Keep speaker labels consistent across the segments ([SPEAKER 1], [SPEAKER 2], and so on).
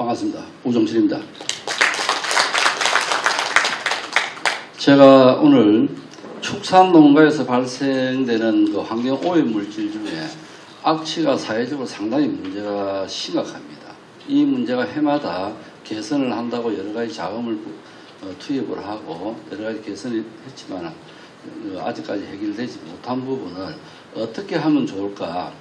[SPEAKER 1] 반갑습니다. 우정실입니다. 제가 오늘 축산농가에서 발생되는 그 환경 오염 물질 중에 악취가 사회적으로 상당히 문제가 심각합니다. 이 문제가 해마다 개선을 한다고 여러 가지 자금을 투입을 하고 여러 가지 개선을 했지만 아직까지 해결되지 못한 부분을 어떻게 하면 좋을까,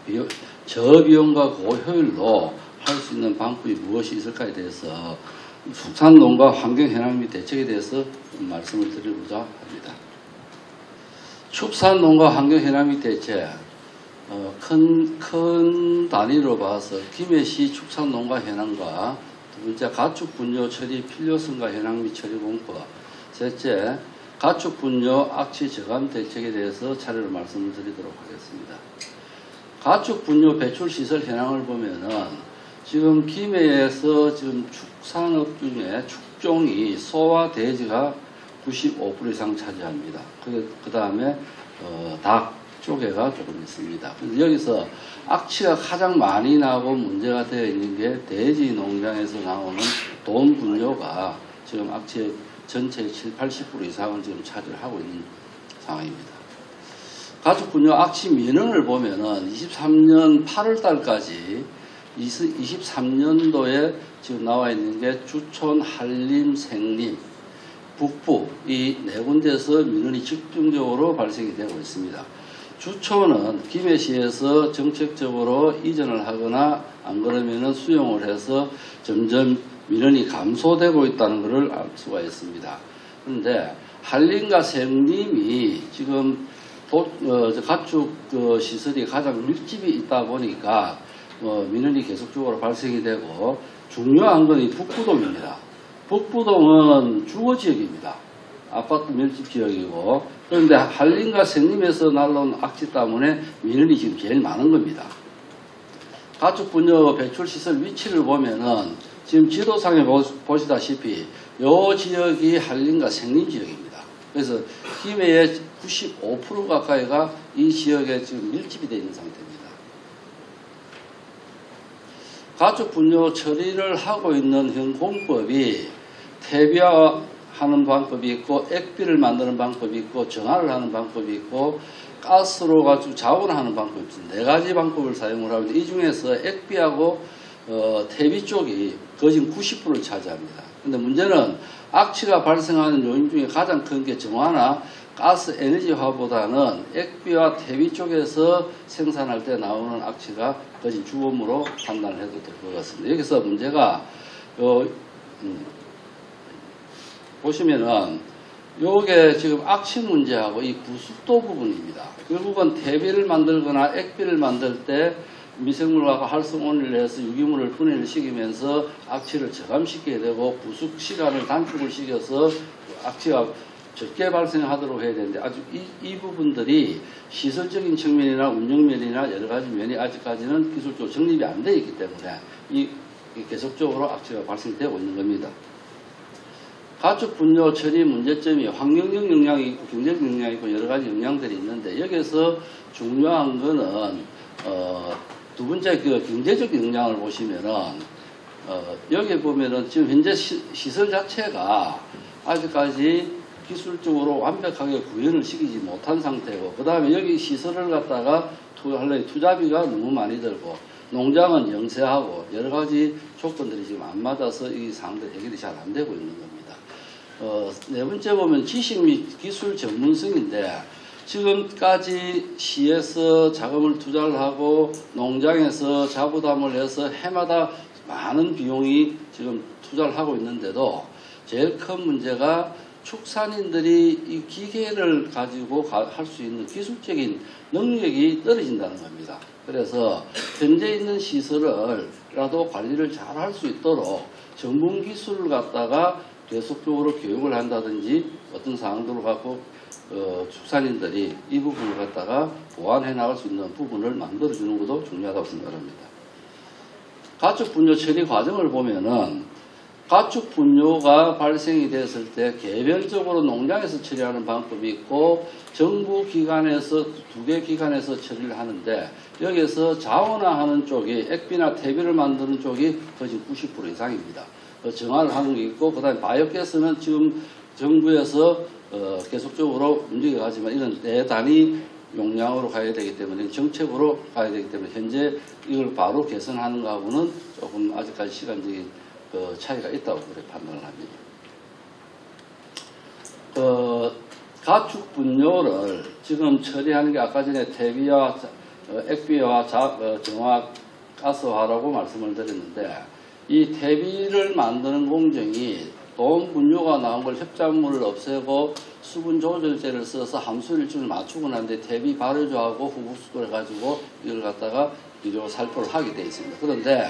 [SPEAKER 1] 저비용과 고효율로 할 수 있는 방법이 무엇이 있을까에 대해서 축산농가 환경해양 및 대책에 대해서 말씀을 드리고자 합니다. 축산농가 환경해양 및 대책, 큰 단위로 봐서 김해시 축산농가 현황과 두 번째 가축분뇨 처리 필요성과 현황 및 처리 공법, 셋째 가축분뇨 악취 저감 대책에 대해서 차례로 말씀을 드리도록 하겠습니다. 가축분뇨 배출시설 현황을 보면은 지금 김해에서 지금 축산업 중에 축종이 소와 돼지가 95% 이상 차지합니다. 그 다음에 닭 쪽에가 조금 있습니다. 그래서 여기서 악취가 가장 많이 나고 문제가 되어 있는 게 돼지 농장에서 나오는 돈 분뇨가 지금 악취의 전체의 70~80% 이상을 지금 차지를 하고 있는 상황입니다. 가축 분뇨 악취 민원을 보면은 23년 8월 달까지 23년도에 지금 나와 있는 게 주촌, 한림, 생림, 북부 이 네 군데에서 민원이 집중적으로 발생이 되고 있습니다. 주촌은 김해시에서 정책적으로 이전을 하거나 안 그러면은 수용을 해서 점점 민원이 감소되고 있다는 것을 알 수가 있습니다. 그런데 한림과 생림이 지금 가축 시설이 가장 밀집이 있다 보니까 민원이 계속적으로 발생이 되고, 중요한 건 이 북부동입니다. 북부동은 주거지역입니다. 아파트 밀집 지역이고, 그런데 한림과 생림에서 날라온 악취 때문에 민원이 지금 제일 많은 겁니다. 가축분뇨 배출시설 위치를 보면은 지금 지도상에 보시다시피 이 지역이 한림과 생림 지역입니다. 그래서 김해의 95% 가까이가 이 지역에 지금 밀집이 되어 있는 상태입니다. 가축분뇨 처리를 하고 있는 현 공법이 퇴비화하는 방법이 있고, 액비를 만드는 방법이 있고, 정화를 하는 방법이 있고, 가스로 가지고 자원하는 방법이 있습니다. 네 가지 방법을 사용을 하는데 이 중에서 액비하고 퇴비 쪽이 거진 90%를 차지합니다. 그런데 문제는 악취가 발생하는 요인 중에 가장 큰 게 정화나 가스 에너지화보다는 액비와 퇴비 쪽에서 생산할 때 나오는 악취가 거진 주범으로 판단을 해도 될 것 같습니다. 여기서 문제가 보시면은 요게 지금 악취 문제하고 이 부숙도 부분입니다. 결국은 퇴비를 만들거나 액비를 만들 때 미생물과 활성온을 해서 유기물을 분해를 시키면서 악취를 저감시키게 되고, 부숙 시간을 단축을 시켜서 악취가 적게 발생하도록 해야 되는데, 아주 이 부분들이 시설적인 측면이나 운영면이나 여러 가지 면이 아직까지는 기술적으로 정립이 안 되어 있기 때문에 계속적으로 악취가 발생되고 있는 겁니다. 가축 분뇨 처리 문제점이 환경적 영향이 있고 경제적 영향이 있고 여러 가지 영향들이 있는데, 여기서 중요한 거는 두 번째 그 경제적 영향을 보시면은 여기 보면은 지금 현재 시설 자체가 아직까지 기술적으로 완벽하게 구현을 시키지 못한 상태고, 그 다음에 여기 시설을 갖다가 하려니 투자비가 너무 많이 들고, 농장은 영세하고 여러 가지 조건들이 지금 안 맞아서 이 사항들이 해결이 잘 안 되고 있는 겁니다. 네 번째 보면 지식 및 기술 전문성인데, 지금까지 시에서 자금을 투자를 하고 농장에서 자부담을 해서 해마다 많은 비용이 지금 투자를 하고 있는데도 제일 큰 문제가 축산인들이 이 기계를 가지고 할 수 있는 기술적인 능력이 떨어진다는 겁니다. 그래서 현재 있는 시설을라도 관리를 잘 할 수 있도록 전문 기술을 갖다가 계속적으로 교육을 한다든지 어떤 사항들을 갖고 축산인들이 이 부분을 갖다가 보완해 나갈 수 있는 부분을 만들어주는 것도 중요하다고 생각합니다. 가축분뇨 처리 과정을 보면은 가축 분뇨가 발생이 됐을 때 개별적으로 농장에서 처리하는 방법이 있고 정부 기관에서 2개 기관에서 처리를 하는데 여기에서 자원화하는 쪽이 액비나 퇴비를 만드는 쪽이 거의 90% 이상입니다. 정화를 하는 게 있고 그다음에 바이오가스는 지금 정부에서 계속적으로 움직여가지만 이런 대단위 용량으로 가야 되기 때문에 정책으로 가야 되기 때문에 현재 이걸 바로 개선하는 거하고는 조금 아직까지 시간적인 차이가 있다고 그렇게 판단을 합니다. 가축 분뇨를 지금 처리하는 게 아까 전에 퇴비와 액비와 정화 가스화라고 말씀을 드렸는데 이 퇴비를 만드는 공정이 돈 분뇨가 나온 걸 협작물을 없애고 수분 조절제를 써서 함수 일정을 맞추고 난데 퇴비 발효조하고 후국수를 해가지고 이걸 갖다가 비료 살포를 하게 되어 있습니다. 그런데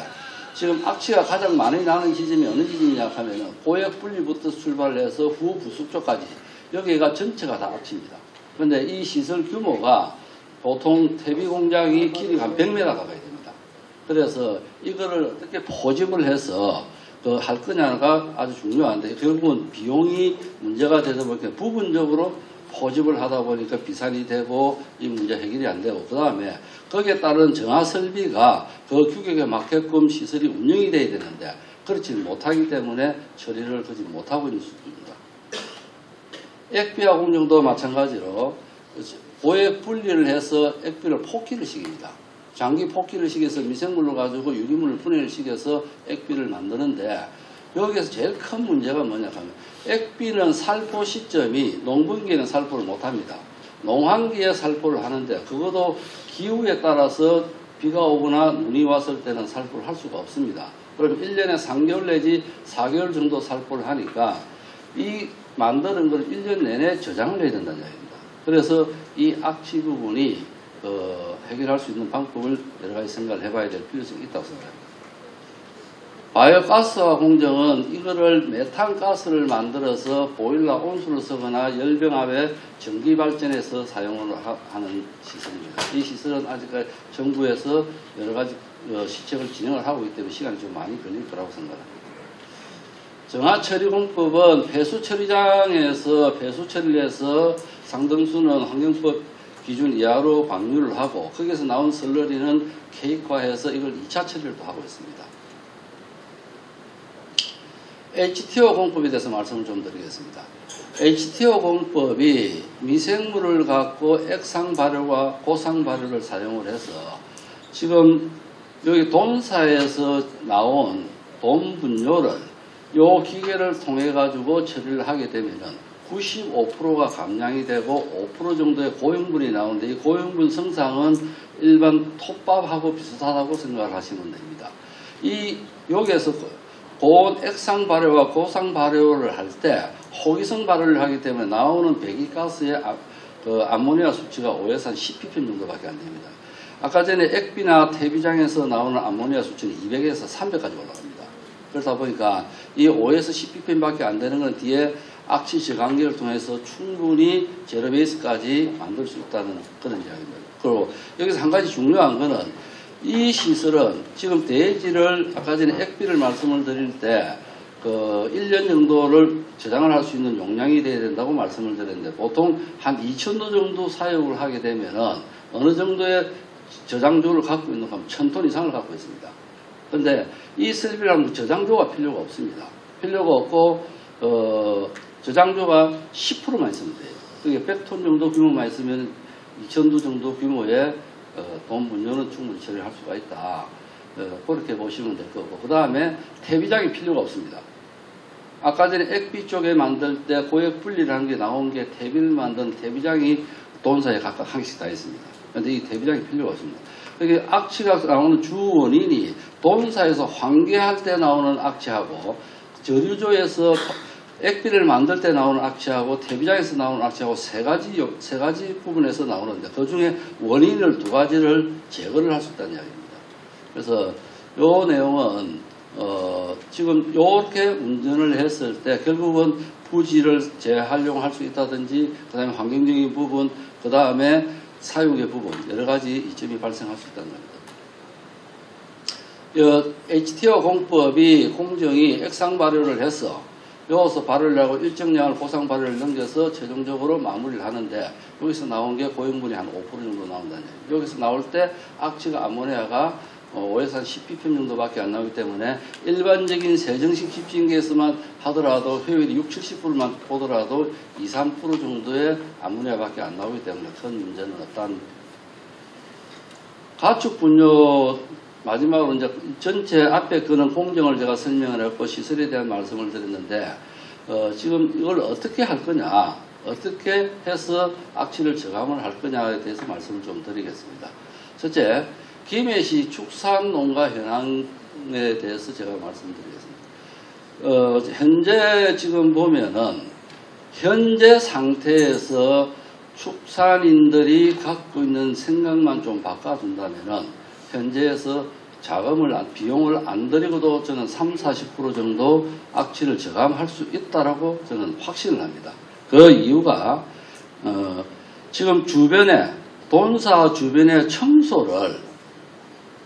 [SPEAKER 1] 지금 악취가 가장 많이 나는 지점이 어느 지점이냐 하면은 고액 분리부터 출발해서 후 부숙조까지 여기가 전체가 다 악취입니다. 그런데 이 시설 규모가 보통 퇴비 공장이 길이가 한 100m 가까이 됩니다. 그래서 이거를 어떻게 포집을 해서 할 거냐가 아주 중요한데 결국은 비용이 문제가 되다 보니까 부분적으로 포집을 하다 보니까 비산이 되고 이 문제 해결이 안 되고 그 다음에 거기에 따른 정화 설비가 그 규격에 맞게끔 시설이 운영이 돼야 되는데 그렇지 못하기 때문에 처리를 하지 못하고 있는 수준입니다. 액비화 공정도 마찬가지로 고액 분리를 해서 액비를 폭기를 시킵니다. 장기 폭기를 시켜서 미생물을 가지고 유리물을 분해를 시켜서 액비를 만드는데 여기에서 제일 큰 문제가 뭐냐 하면 액비는 살포 시점이 농번기에는 살포를 못합니다. 농한기에 살포를 하는데 그것도 기후에 따라서 비가 오거나 눈이 왔을 때는 살포를 할 수가 없습니다. 그럼 1년에 3개월 내지 4개월 정도 살포를 하니까 이 만드는 걸 1년 내내 저장을 해야 된다는 이야기입니다. 그래서 이 악취 부분이 해결할 수 있는 방법을 여러 가지 생각을 해봐야 될 필요성이 있다고 생각합니다. 바이오가스화 공정은 이거를 메탄가스를 만들어서 보일러 온수를 쓰거나 열병합에 전기발전해서 사용을 하는 시설입니다. 이 시설은 아직까지 정부에서 여러 가지 시책을 진행을 하고 있기 때문에 시간이 좀 많이 걸릴 거라고 생각합니다. 정화처리공법은 폐수처리장에서 폐수처리를 해서 상등수는 환경법 기준 이하로 방류를 하고 거기에서 나온 슬러리는 케이크화해서 이걸 2차 처리를 또 하고 있습니다. HTO 공법에 대해서 말씀을 좀 드리겠습니다. HTO 공법이 미생물을 갖고 액상 발효와 고상 발효를 사용을 해서 지금 여기 돈사에서 나온 돈 분뇨를 요 기계를 통해 가지고 처리를 하게 되면은 95%가 감량이 되고 5% 정도의 고형분이 나오는데 이 고형분 성상은 일반 톱밥하고 비슷하다고 생각을 하시면 됩니다. 여기에서 고액상 발효와 고상 발효를 할 때 호기성 발효를 하기 때문에 나오는 배기가스의 암모니아 수치가 5에서 한 10ppm 정도밖에 안 됩니다. 아까 전에 액비나 퇴비장에서 나오는 암모니아 수치는 200에서 300까지 올라갑니다. 그러다 보니까 이 5에서 10ppm밖에 안 되는 건 뒤에 악취 저감기를 통해서 충분히 제로 베이스까지 만들 수 있다는 그런 이야기입니다. 그리고 여기서 한 가지 중요한 거는 이 시설은 지금 대지를 아까 전에 액비를 말씀을 드릴 때 1년 정도를 저장을 할 수 있는 용량이 돼야 된다고 말씀을 드렸는데 보통 한 2,000도 정도 사용을 하게 되면은 어느 정도의 저장조를 갖고 있는 건 1,000톤 이상을 갖고 있습니다. 그런데 이 설비라는 저장조가 필요가 없습니다. 필요가 없고 저장조가 10%만 있으면 돼요. 그게 100톤 정도 규모만 있으면 2,000도 정도 규모의 돈 분뇨는 충분히 처리할 수가 있다. 그렇게 보시면 될 거고 그 다음에 퇴비장이 필요가 없습니다. 아까 전에 액비 쪽에 만들 때 고액 분리를 한 게 나온 게 퇴비를 만든 퇴비장이 돈사에 각각 한 개씩 다 있습니다. 그런데 이 퇴비장이 필요가 없습니다. 여기 악취가 나오는 주 원인이 돈사에서 환기할 때 나오는 악취하고 저류조에서 액비를 만들 때 나오는 악취하고 퇴비장에서 나오는 악취하고 세 가지 부분에서 나오는데 그 중에 원인을 2가지를 제거를 할 수 있다는 이야기입니다. 그래서 요 내용은 지금 이렇게 운전을 했을 때 결국은 부지를 재활용할 수 있다든지 그 다음에 환경적인 부분 그 다음에 사용의 부분 여러 가지 이점이 발생할 수 있다는 겁니다. HTO 공법이 공정이 액상 발효를 해서 여기서 발효를 하고 일정량을 고상 발효를 넘겨서 최종적으로 마무리를 하는데 여기서 나온 게 고형분이 한 5% 정도 나온다는 얘기예요. 여기서 나올 때 악취가 아모니아가 5에서 한 10ppm 정도밖에 안 나오기 때문에 일반적인 세정식 집진기에서만 하더라도 효율이 60-70%만 보더라도 2-3% 정도의 아모니아밖에 안 나오기 때문에 큰 문제는 없다는. 가축 분뇨 마지막으로 이제 전체 앞에 그는 공정을 제가 설명을 했고 시설에 대한 말씀을 드렸는데 지금 이걸 어떻게 할 거냐, 어떻게 해서 악취를 저감을 할 거냐에 대해서 말씀을 좀 드리겠습니다. 첫째, 김해시 축산농가 현황에 대해서 제가 말씀드리겠습니다. 현재 지금 보면은 현재 상태에서 축산인들이 갖고 있는 생각만 좀 바꿔준다면은 현재에서 비용을 안 들이고도 저는 30-40% 정도 악취를 저감할 수 있다라고 저는 확신을 합니다. 그 이유가 지금 주변에 돈사 주변의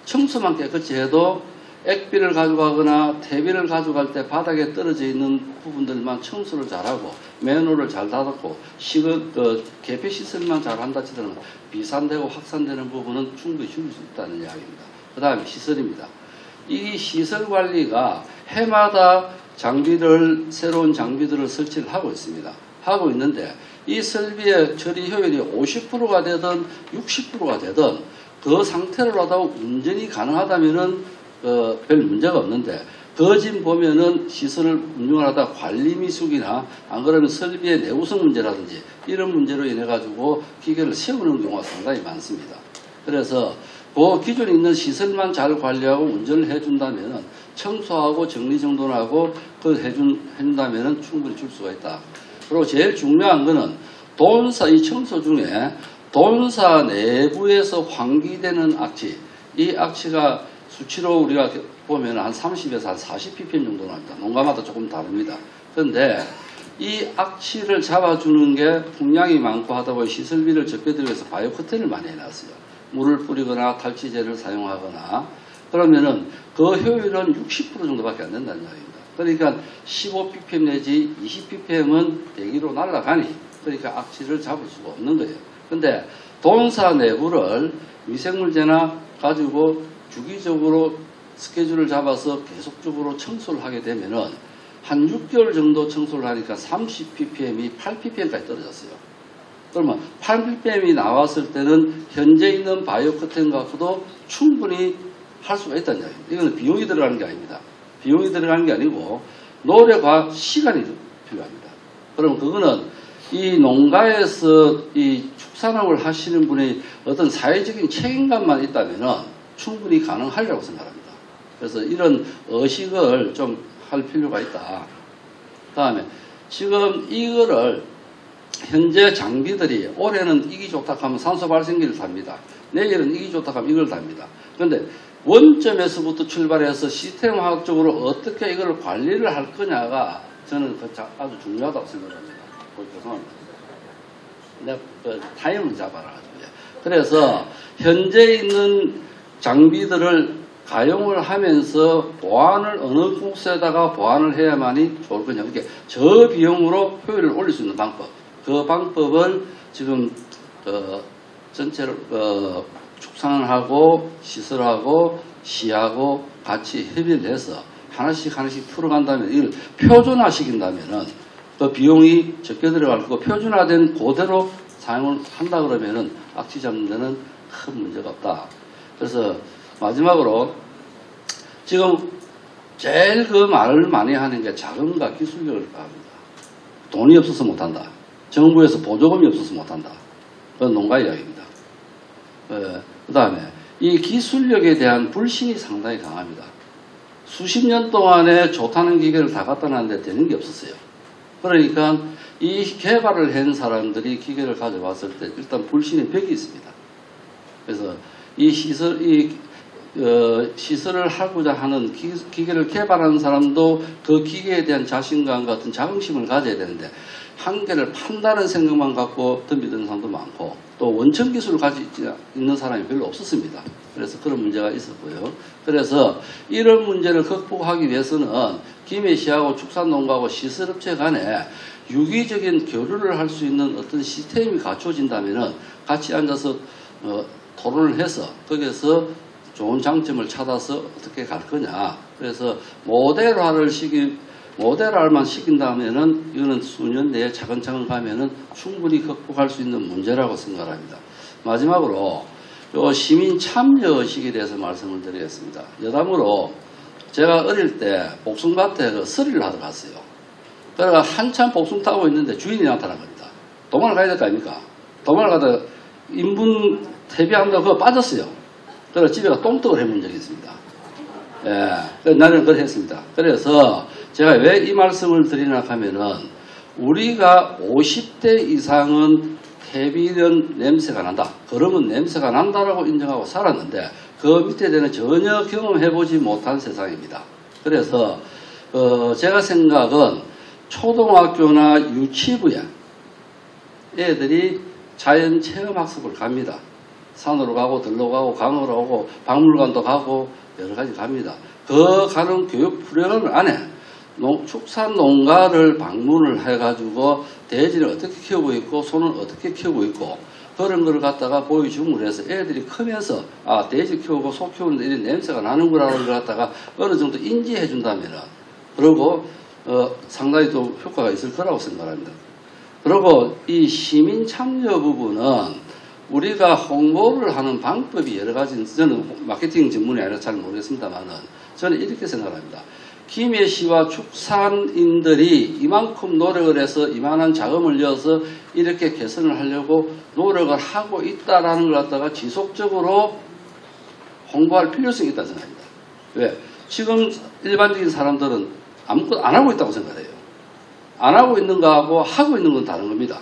[SPEAKER 1] 청소만 깨끗이 해도 액비를 가져가거나 퇴비를 가져갈 때 바닥에 떨어져 있는 부분들만 청소를 잘하고 맨홀을 잘 닫았고 개폐 시설만 잘한다 치더라도 비산되고 확산되는 부분은 충분히 줄일 수 있다는 이야기입니다. 그 다음에 시설입니다. 이 시설 관리가 해마다 새로운 장비들을 설치를 하고 있습니다. 하고 있는데 이 설비의 처리 효율이 50%가 되든 60%가 되든 그 상태로 하다가 운전이 가능하다면은 별 문제가 없는데 거진 보면은 시설을 운영을 하다 관리 미숙이나 안 그러면 설비의 내구성 문제라든지 이런 문제로 인해 가지고 기계를 세우는 경우가 상당히 많습니다. 그래서 그 기존에 있는 시설만 잘 관리하고 운전을 해준다면은 청소하고 정리정돈을 하고 해준다면은 충분히 줄 수가 있다. 그리고 제일 중요한 거는 이 청소 중에 돈사 내부에서 환기되는 악취, 이 악취가 수치로 우리가 보면 한 30에서 한 40ppm 정도 납니다. 농가마다 조금 다릅니다. 그런데 이 악취를 잡아주는 게 풍량이 많고 하다 보니 시설비를 적게들기 위해서 바이오 커튼을 많이 해놨어요. 물을 뿌리거나 탈취제를 사용하거나 그러면은 그 효율은 60% 정도밖에 안 된다는 이야기입니다. 그러니까 15ppm 내지 20ppm은 대기로 날아가니 그러니까 악취를 잡을 수가 없는 거예요. 근데 돈사 내부를 미생물제나 가지고 주기적으로 스케줄을 잡아서 계속적으로 청소를 하게 되면은 한 6개월 정도 청소를 하니까 30ppm이 8ppm까지 떨어졌어요. 그러면 8ppm이 나왔을 때는 현재 있는 바이오 커튼 갖고도 충분히 할 수가 있다는 이야기입니다. 이건 비용이 들어가는 게 아닙니다. 비용이 들어가는 게 아니고 노력과 시간이 필요합니다. 그럼 그거는 이 농가에서 이 축산업을 하시는 분이 어떤 사회적인 책임감만 있다면은 충분히 가능하리라고 생각합니다. 그래서 이런 의식을 좀 할 필요가 있다. 다음에 지금 이거를 현재 장비들이 올해는 이기 좋다 하면 산소 발생기를 답니다. 내일은 이기 좋다 하면 이걸 답니다. 그런데 원점에서부터 출발해서 시스템화학적으로 어떻게 이걸 관리를 할 거냐가 저는 아주 중요하다고 생각합니다. 죄송합니다. 내가 타임을 잡아라. 그래서 현재 있는 장비들을 가용을 하면서 보안을 어느 곳에다가 보안을 해야만이 좋을 거냐. 이렇게 저비용으로 효율을 올릴 수 있는 방법. 그 방법을 지금 전체로 축산하고 시설하고 시하고 같이 협의를 해서 하나씩 풀어간다면 이걸 표준화시킨다면은 그 비용이 적게 들어갈 거고 표준화된 그대로 사용을 한다 그러면은 악취 잡는 데는 큰 문제가 없다. 그래서 마지막으로 지금 제일 그 말을 많이 하는 게 자금과 기술력을 합니다. 돈이 없어서 못한다. 정부에서 보조금이 없어서 못한다. 그건 농가 이야기입니다. 그 다음에 이 기술력에 대한 불신이 상당히 강합니다. 수십 년 동안에 좋다는 기계를 다 갖다 놨는데 되는 게 없었어요. 그러니까 이 개발을 한 사람들이 기계를 가져왔을 때 일단 불신의 벽이 있습니다. 그래서 이 시설을 하고자 하는 기계를 개발하는 사람도 그 기계에 대한 자신감 같은 자긍심을 가져야 되는데 한계를 판다는 생각만 갖고 덤비드는 사람도 많고 또 원천 기술을 가지고 있는 사람이 별로 없었습니다. 그래서 그런 문제가 있었고요. 그래서 이런 문제를 극복하기 위해서는 김해시하고 축산농가하고 시설업체 간에 유기적인 교류를 할 수 있는 어떤 시스템이 갖춰진다면 같이 앉아서 토론을 해서 거기에서 좋은 장점을 찾아서 어떻게 갈 거냐. 그래서 모델화만 시킨다면은 이거는 수년 내에 차근차근 가면은 충분히 극복할 수 있는 문제라고 생각합니다. 마지막으로 요 시민 참여의식에 대해서 말씀을 드리겠습니다. 여담으로 제가 어릴 때 복숭아밭에 그 서리를 하러 갔어요. 그래가 한참 복숭 타고 있는데 주인이 나타난 겁니다. 도망을 가야 될 거 아닙니까? 도망을 가다가 인분 퇴비한다고 그거 빠졌어요. 그래서 집에 가 똥떡을 해본 적이 있습니다. 예, 나는 그걸 했습니다. 그래서 제가 왜 이 말씀을 드리나 하면은 우리가 50대 이상은 퇴비는 냄새가 난다. 그러면 냄새가 난다라고 인정하고 살았는데 그 밑에 대는 전혀 경험해보지 못한 세상입니다. 그래서 제가 생각은 초등학교나 유치부에 애들이 자연 체험학습을 갑니다. 산으로 가고 들로 가고 강으로 오고 박물관도 가고 여러 가지 갑니다. 그 가는 교육 프로그램 안에 축산 농가를 방문을 해가지고 돼지를 어떻게 키우고 있고 소는 어떻게 키우고 있고 그런 걸 갖다가 보여줌으로 해서 애들이 크면서 아 돼지 키우고 소 키우는데 이런 냄새가 나는구나를 갖다가 어느 정도 인지해 준다면 그리고 상당히 또 효과가 있을 거라고 생각합니다. 그리고 이 시민 참여 부분은 우리가 홍보를 하는 방법이 여러 가지, 저는 마케팅 전문이 아니라 잘 모르겠습니다만은 저는 이렇게 생각합니다. 김해시와 축산인들이 이만큼 노력을 해서 이만한 자금을 넣어서 이렇게 개선을 하려고 노력을 하고 있다라는 걸 갖다가 지속적으로 홍보할 필요성이 있다고 생각합니다. 왜? 지금 일반적인 사람들은 아무것도 안 하고 있다고 생각해요. 안 하고 있는 거하고 하고 있는 건 다른 겁니다.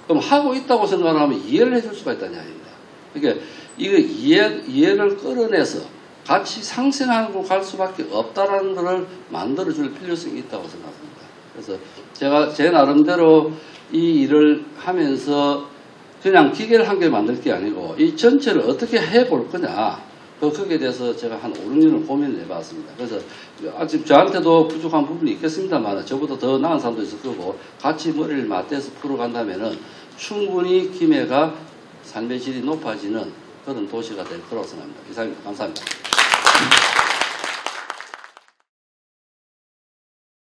[SPEAKER 1] 그럼 하고 있다고 생각하면 이해를 해줄 수가 있다는 이야기입니다. 그러니까 이거 이해를 끌어내서 같이 상생하고 갈 수밖에 없다라는 것을 만들어줄 필요성이 있다고 생각합니다. 그래서 제가 제 나름대로 이 일을 하면서 그냥 기계를 한 개 만들 게 아니고 이 전체를 어떻게 해볼 거냐 거기에 대해서 제가 한 5, 6년을 고민을 해봤습니다. 그래서 아직 저한테도 부족한 부분이 있겠습니다만 저보다 더 나은 사람도 있을 거고 같이 머리를 맞대서 풀어간다면은 충분히 김해가 삶의 질이 높아지는 그런 도시가 될 거라고 생각합니다. 이상입니다. 감사합니다.